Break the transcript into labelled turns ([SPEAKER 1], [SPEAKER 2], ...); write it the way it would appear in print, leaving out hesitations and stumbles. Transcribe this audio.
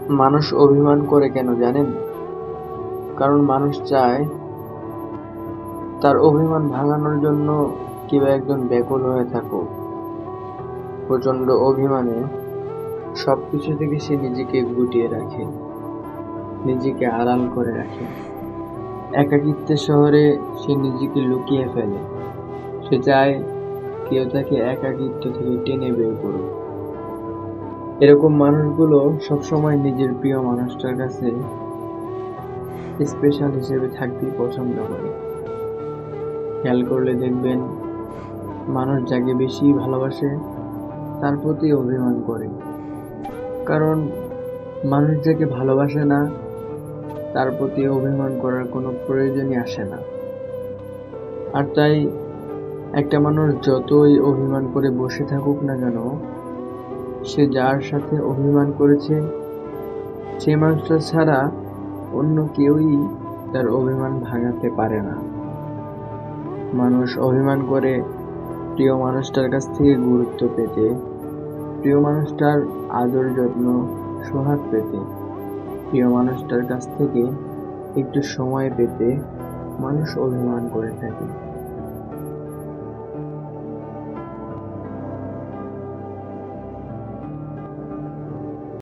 [SPEAKER 1] মানুষ অভিমান করে কেন জানেন? কারণ মানুষ চায় তার অভিমান ভাঙানোর জন্য কেউ একজন ব্যাকুল হয়ে থাকুক। প্রচন্ড অভিমানে সবকিছু থেকে সে নিজেকে গুটিয়ে রাখে, নিজেকে আড়াল করে রাখে। একাকিত্বের শহরে সে নিজেকে লুকিয়ে ফেলে। সে চায় কেউ তাকে একাকিত্ব থেকে টেনে বের করুক। এরকম মানুষগুলো সবসময় নিজের প্রিয় মানুষটার কাছে স্পেশাল হিসেবে থাকতেই পছন্দ করে। খেয়াল করলে দেখবেন, মানুষ যাকে বেশি ভালোবাসে তার প্রতি অভিমান করে। কারণ মানুষ যাকে ভালোবাসে না তার প্রতি অভিমান করার কোনো প্রয়োজনই আসে না। আর তাই একটা মানুষ যতই অভিমান করে বসে থাকুক না কেন, সে যার সাথে অভিমান করেছে সে মানুষটা ছাড়া অন্য কেউই তার অভিমান ভাঙাতে পারে না। মানুষ অভিমান করে প্রিয় মানুষটার কাছ থেকে গুরুত্ব পেতে, প্রিয় মানুষটার আদর যত্ন সোহাগ পেতে, প্রিয় মানুষটার কাছ থেকে একটু সময় পেতে মানুষ অভিমান করে থাকে।